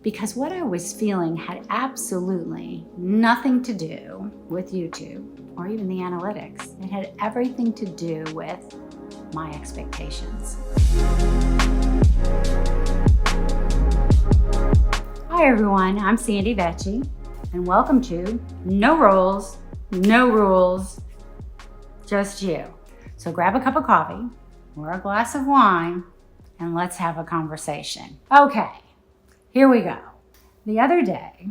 because what I was feeling had absolutely nothing to do with YouTube or even the analytics. It had everything to do with my expectations. Hi everyone, I'm Sandy Vecchi, and welcome to No Rules, No Rules, Just You. So grab a cup of coffee or a glass of wine and let's have a conversation. Okay, here we go. The other day,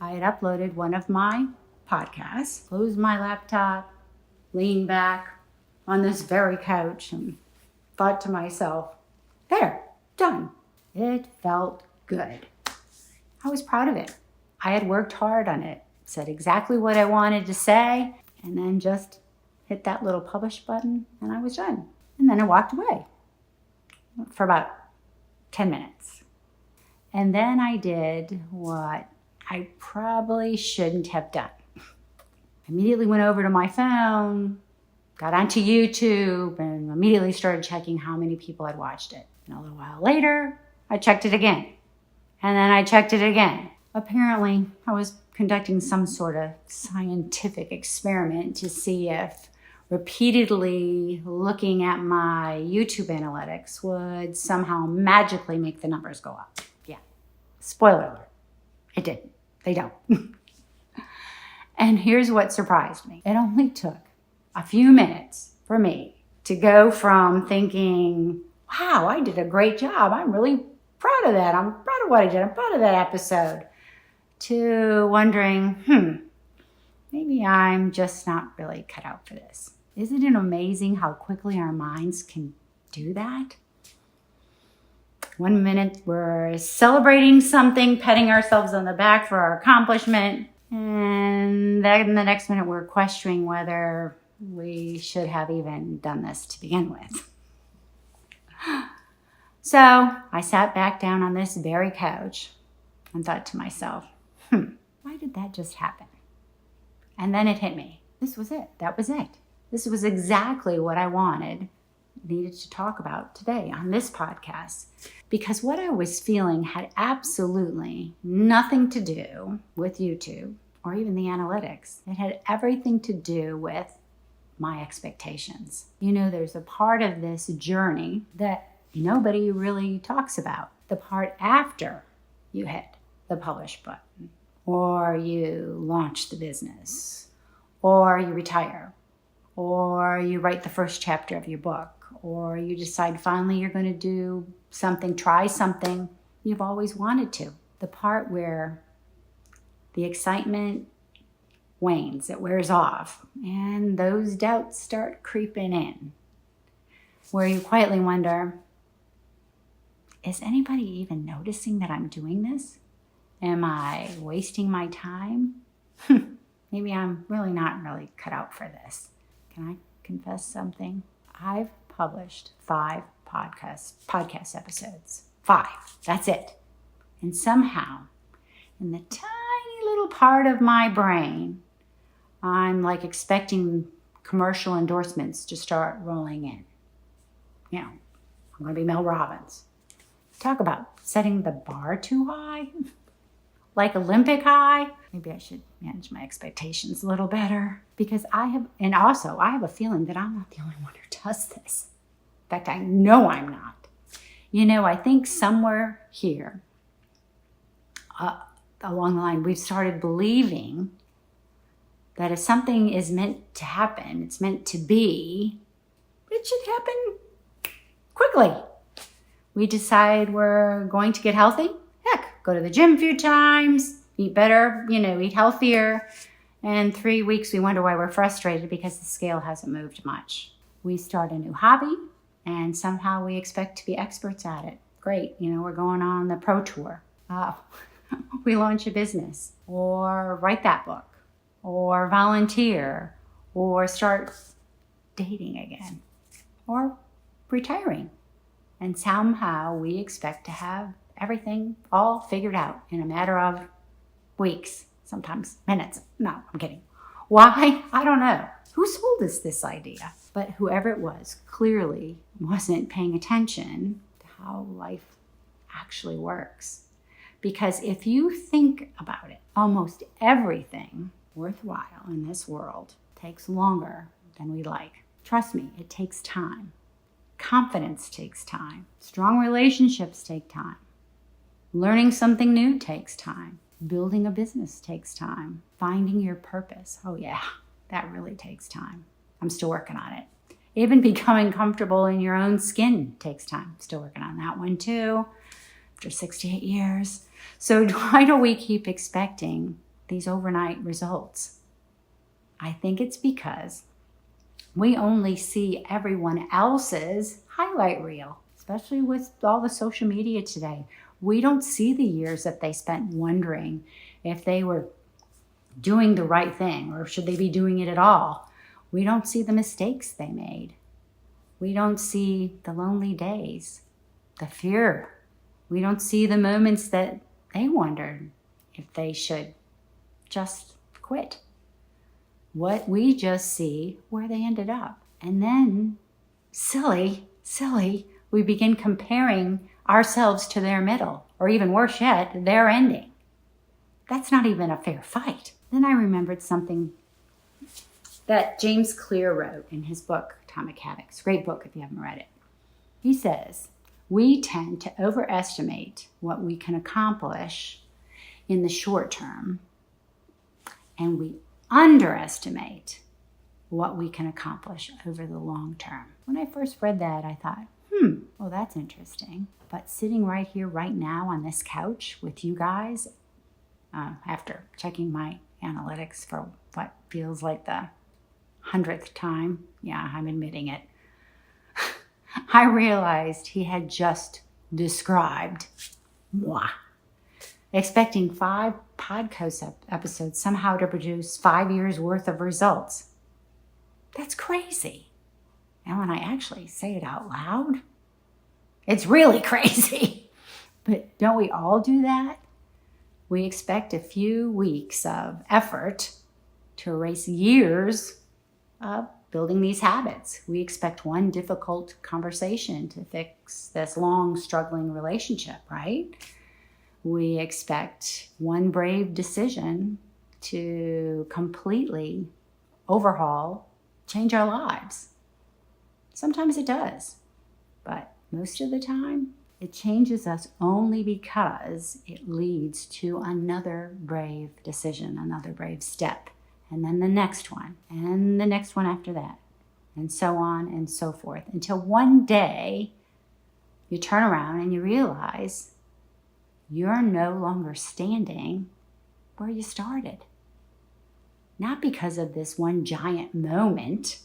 I had uploaded one of my podcasts, closed my laptop, leaned back on this very couch and thought to myself, there, done. It felt good. I was proud of it. I had worked hard on it, said exactly what I wanted to say, and then just hit that little publish button and I was done. And then I walked away for about 10 minutes. And then I did what I probably shouldn't have done. I immediately went over to my phone, got onto YouTube, and immediately started checking how many people had watched it. And a little while later, I checked it again. And then I checked it again. Apparently, I was conducting some sort of scientific experiment to see if repeatedly looking at my YouTube analytics would somehow magically make the numbers go up. Yeah, spoiler alert, it didn't. They don't. And here's what surprised me. It only took a few minutes for me to go from thinking, wow, I did a great job. I'm really proud of that. I'm proud of what I did. I'm proud of that episode. To wondering, maybe I'm just not really cut out for this. Isn't it amazing how quickly our minds can do that? 1 minute we're celebrating something, patting ourselves on the back for our accomplishment, and then the next minute we're questioning whether we should have even done this to begin with. So I sat back down on this very couch and thought to myself, why did that just happen? And then it hit me. This was it. That was it. This was exactly what I needed to talk about today on this podcast. Because what I was feeling had absolutely nothing to do with YouTube or even the analytics. It had everything to do with my expectations. You know, there's a part of this journey that nobody really talks about. The part after you hit the publish button, or you launch the business, or you retire, or you write the first chapter of your book, or you decide finally you're going to do something, try something you've always wanted to. The part where the excitement wanes, it wears off, and those doubts start creeping in, where you quietly wonder, is anybody even noticing that I'm doing this? Am I wasting my time? Maybe I'm not really cut out for this. Can I confess something? I've published 5 podcast episodes. 5. That's it. And somehow, in the tiny little part of my brain, I'm like expecting commercial endorsements to start rolling in. You know, I'm going to be Mel Robbins. Talk about setting the bar too high, like Olympic high. Maybe I should manage my expectations a little better, because I have a feeling that I'm not the only one who does this. In fact, I know I'm not. You know, I think somewhere here along the line, we've started believing that if something is meant to happen, it's meant to be, it should happen quickly. We decide we're going to get healthy. Heck, go to the gym a few times, eat better, eat healthier. And 3 weeks, we wonder why we're frustrated because the scale hasn't moved much. We start a new hobby, and somehow we expect to be experts at it. Great, we're going on the pro tour. We launch a business, or write that book, or volunteer, or start dating again, or retiring. And somehow we expect to have everything all figured out in a matter of weeks, sometimes minutes. No, I'm kidding. Why? I don't know. Who sold us this idea? But whoever it was clearly wasn't paying attention to how life actually works. Because if you think about it, almost everything worthwhile in this world takes longer than we like. Trust me, it takes time. Confidence takes time. Strong relationships take time. Learning something new takes time. Building a business takes time. Finding your purpose, oh yeah, that really takes time. I'm still working on it. Even becoming comfortable in your own skin takes time. Still working on that one too, after 68 years. So why do we keep expecting these overnight results? I think it's because we only see everyone else's highlight reel, especially with all the social media today. We don't see the years that they spent wondering if they were doing the right thing or should they be doing it at all. We don't see the mistakes they made. We don't see the lonely days, the fear. We don't see the moments that they wondered if they should just quit. What we just see where they ended up. And then, silly, we begin comparing ourselves to their middle, or even worse yet, their ending. That's not even a fair fight. Then I remembered something that James Clear wrote in his book, Atomic Habits. Great book if you haven't read it. He says, we tend to overestimate what we can accomplish in the short term, and we underestimate what we can accomplish over the long term. When I first read that, I thought, well, that's interesting. But sitting right here, right now on this couch with you guys, after checking my analytics for what feels like the 100th time, yeah, I'm admitting it, I realized he had just described moi. Expecting 5 podcast episodes somehow to produce 5 years worth of results. That's crazy. And when I actually say it out loud, it's really crazy. But don't we all do that? We expect a few weeks of effort to erase years of building these habits. We expect one difficult conversation to fix this long, struggling relationship, right? We expect one brave decision to completely overhaul, change our lives. Sometimes it does, but most of the time, it changes us only because it leads to another brave decision, another brave step, and then the next one, and the next one after that, and so on and so forth, until one day you turn around and you realize you're no longer standing where you started. Not because of this one giant moment,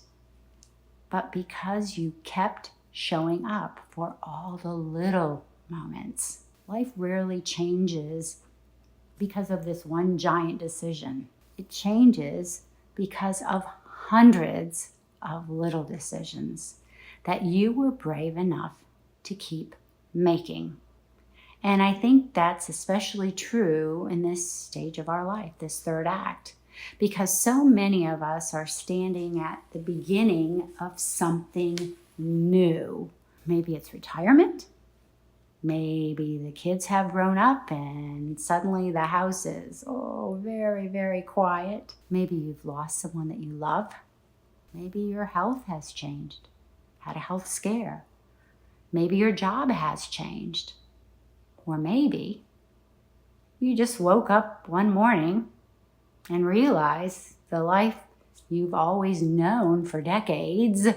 but because you kept showing up for all the little moments. Life rarely changes because of this one giant decision. It changes because of hundreds of little decisions that you were brave enough to keep making. And I think that's especially true in this stage of our life, this third act, because so many of us are standing at the beginning of something new. Maybe it's retirement. Maybe the kids have grown up and suddenly the house is, very, very quiet. Maybe you've lost someone that you love. Maybe your health has changed, had a health scare. Maybe your job has changed. Or maybe you just woke up one morning and realized the life you've always known for decades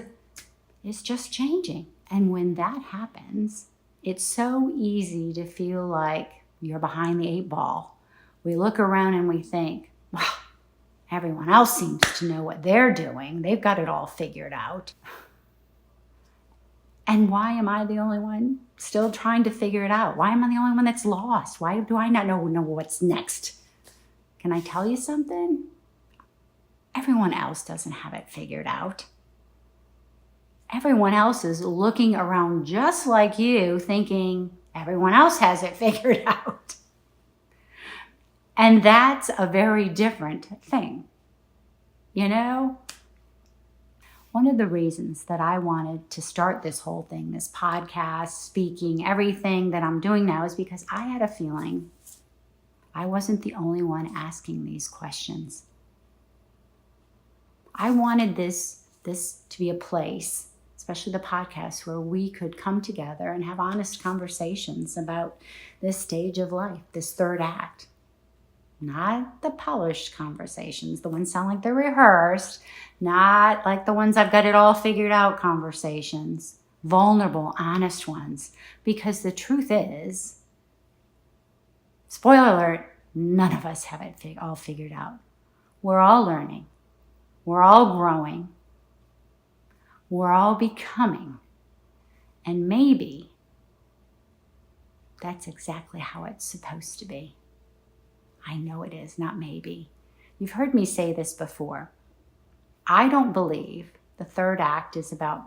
is just changing. And when that happens, it's so easy to feel like you're behind the 8 ball. We look around and we think, wow, everyone else seems to know what they're doing. They've got it all figured out. And why am I the only one still trying to figure it out? Why am I the only one that's lost? Why do I not know what's next? Can I tell you something? Everyone else doesn't have it figured out. Everyone else is looking around just like you, thinking everyone else has it figured out. And that's a very different thing. You know? One of the reasons that I wanted to start this whole thing, this podcast, speaking, everything that I'm doing now, is because I had a feeling I wasn't the only one asking these questions. I wanted this to be a place, especially the podcast, where we could come together and have honest conversations about this stage of life, this third act. Not the polished conversations, the ones sound like they're rehearsed, not like the ones I've got it all figured out conversations, vulnerable, honest ones. Because the truth is, spoiler alert, none of us have it all figured out. We're all learning. We're all growing. We're all becoming. And maybe that's exactly how it's supposed to be. I know it is, not maybe. You've heard me say this before. I don't believe the third act is about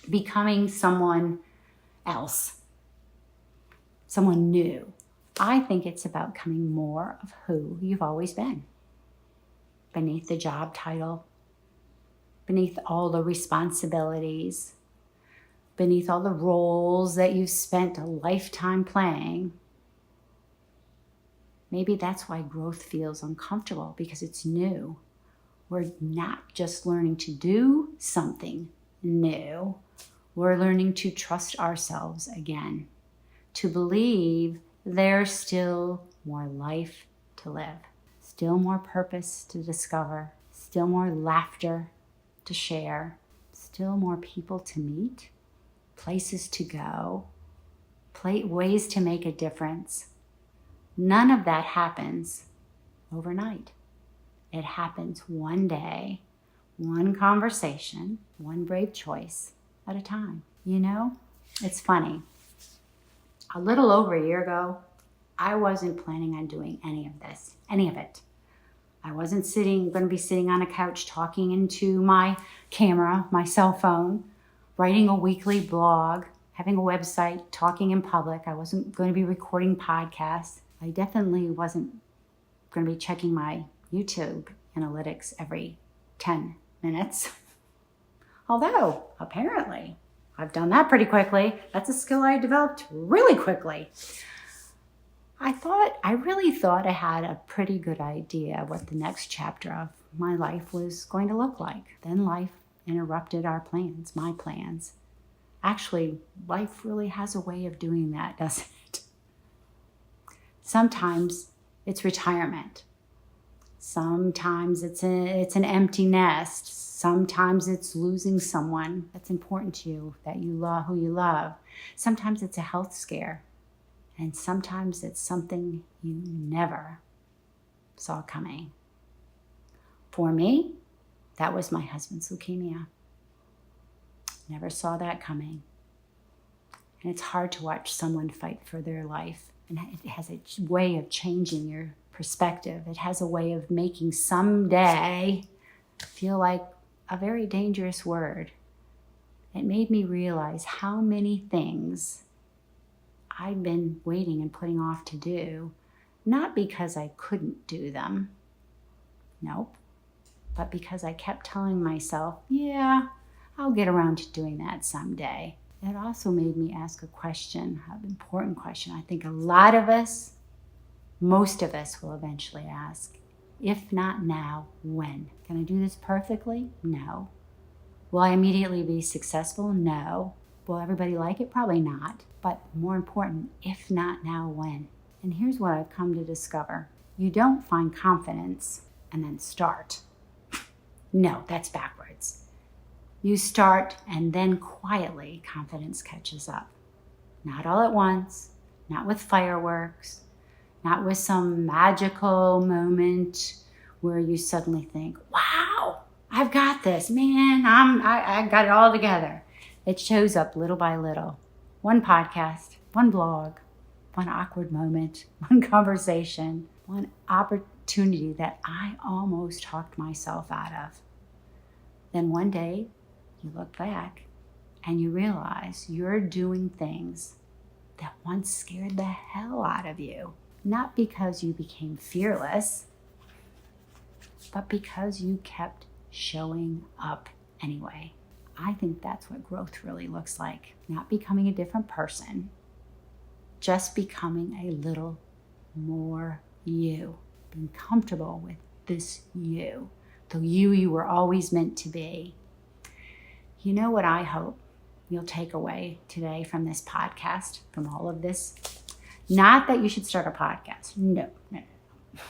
becoming someone else, someone new. I think it's about becoming more of who you've always been, beneath the job title, beneath all the responsibilities, beneath all the roles that you've spent a lifetime playing. Maybe that's why growth feels uncomfortable, because it's new. We're not just learning to do something new. We're learning to trust ourselves again, to believe there's still more life to live, still more purpose to discover, still more laughter to share, still more people to meet, places to go, ways to make a difference. None of that happens overnight. It happens one day, one conversation, one brave choice at a time. You know, it's funny. A little over a year ago, I wasn't planning on doing any of it. I wasn't going to be sitting on a couch talking into my camera, my cell phone, writing a weekly blog, having a website, talking in public. I wasn't going to be recording podcasts. I definitely wasn't going to be checking my YouTube analytics every 10 minutes. Although, apparently, I've done that pretty quickly. That's a skill I developed really quickly. I really thought I had a pretty good idea what the next chapter of my life was going to look like. Then life interrupted our plans, my plans. Actually, life really has a way of doing that, doesn't it? Sometimes it's retirement. Sometimes it's an empty nest. Sometimes it's losing someone that's important to you, that you love, who you love. Sometimes it's a health scare. And sometimes it's something you never saw coming. For me, that was my husband's leukemia. Never saw that coming. And it's hard to watch someone fight for their life. And it has a way of changing your perspective. It has a way of making someday feel like a very dangerous word. It made me realize how many things I'd been waiting and putting off to do, not because I couldn't do them, nope, but because I kept telling myself, yeah, I'll get around to doing that someday. It also made me ask a question, an important question. I think a lot of us, most of us will eventually ask, if not now, when? Can I do this perfectly? No. Will I immediately be successful? No. Will everybody like it? Probably not. But more important, if not now, when? And here's what I've come to discover. You don't find confidence and then start. No, that's backwards. You start and then quietly confidence catches up. Not all at once, not with fireworks, not with some magical moment where you suddenly think, wow, I've got this, man, I got it all together. It shows up little by little. One podcast, one blog, one awkward moment, one conversation, one opportunity that I almost talked myself out of. Then one day, you look back and you realize you're doing things that once scared the hell out of you. Not because you became fearless, but because you kept showing up anyway. I think that's what growth really looks like. Not becoming a different person, just becoming a little more you, being comfortable with this you, the you were always meant to be. You know what I hope you'll take away today from this podcast, from all of this? Not that you should start a podcast. No.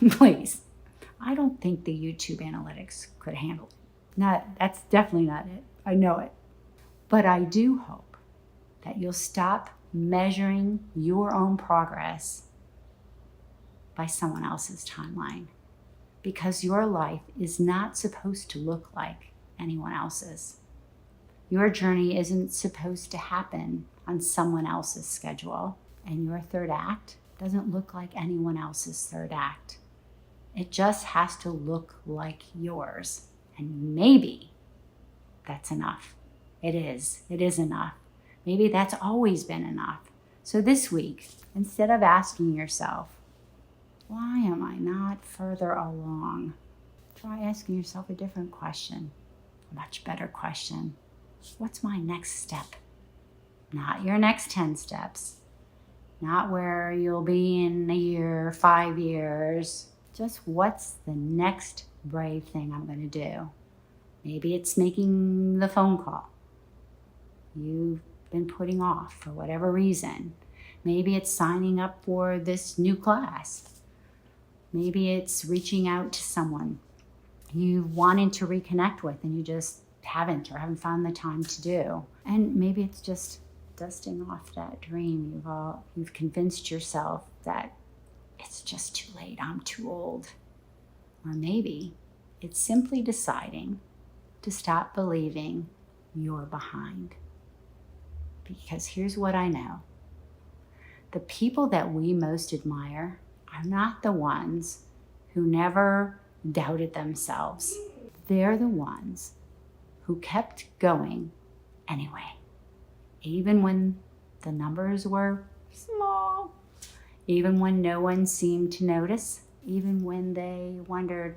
Please. I don't think the YouTube analytics could handle it. That's definitely not it. I know it. But I do hope that you'll stop measuring your own progress by someone else's timeline, because your life is not supposed to look like anyone else's. Your journey isn't supposed to happen on someone else's schedule, and your third act doesn't look like anyone else's third act. It just has to look like yours, and maybe that's enough. It is enough. Maybe that's always been enough. So this week, instead of asking yourself, why am I not further along? Try asking yourself a different question, a much better question. What's my next step? Not your next 10 steps, not where you'll be in a year, 5 years. Just what's the next brave thing I'm going to do? Maybe it's making the phone call you've been putting off for whatever reason. Maybe it's signing up for this new class. Maybe it's reaching out to someone you wanted to reconnect with and you just haven't found the time to do. And maybe it's just dusting off that dream. You've convinced yourself that it's just too late, I'm too old. Or maybe it's simply deciding to stop believing you're behind. Because here's what I know. The people that we most admire are not the ones who never doubted themselves. They're the ones who kept going anyway. Even when the numbers were small, even when no one seemed to notice, even when they wondered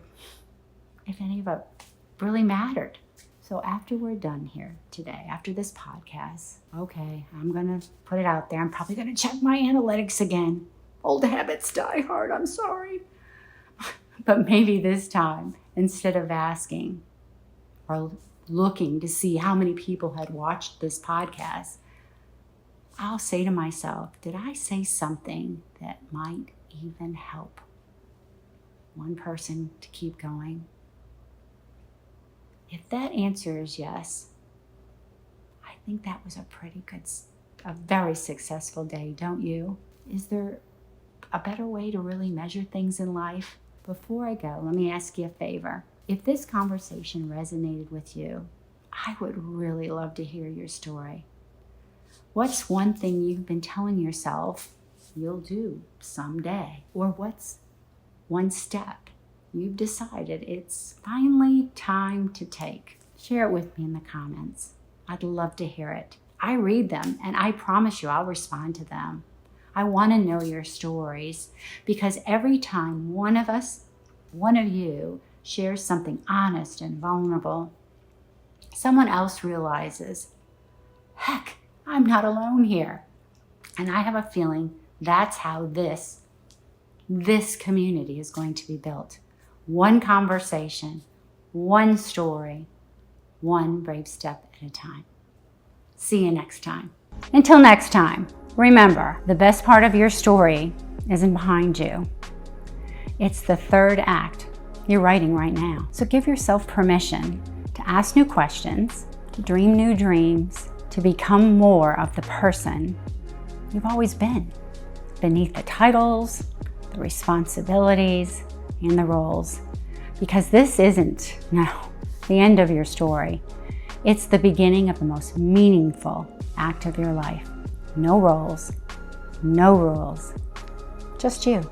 if any of it really mattered. So after we're done here today, after this podcast, okay, I'm going to put it out there. I'm probably going to check my analytics again. Old habits die hard, I'm sorry. But maybe this time, instead of asking or looking to see how many people had watched this podcast, I'll say to myself, did I say something that might even help one person to keep going? If that answer is yes, I think that was a very successful day, don't you? Is there a better way to really measure things in life? Before I go, let me ask you a favor. If this conversation resonated with you, I would really love to hear your story. What's one thing you've been telling yourself you'll do someday? Or what's one step you've decided it's finally time to take? Share it with me in the comments. I'd love to hear it. I read them, and I promise you I'll respond to them. I want to know your stories, because every time one of you shares something honest and vulnerable, someone else realizes, heck, I'm not alone here. And I have a feeling that's how this community is going to be built. One conversation, one story, one brave step at a time. See you next time. Until next time, remember, the best part of your story isn't behind you. It's the third act you're writing right now. So give yourself permission to ask new questions, to dream new dreams, to become more of the person you've always been, beneath the titles, the responsibilities, and the roles. Because this isn't, the end of your story. It's the beginning of the most meaningful act of your life. No roles, no rules, just you.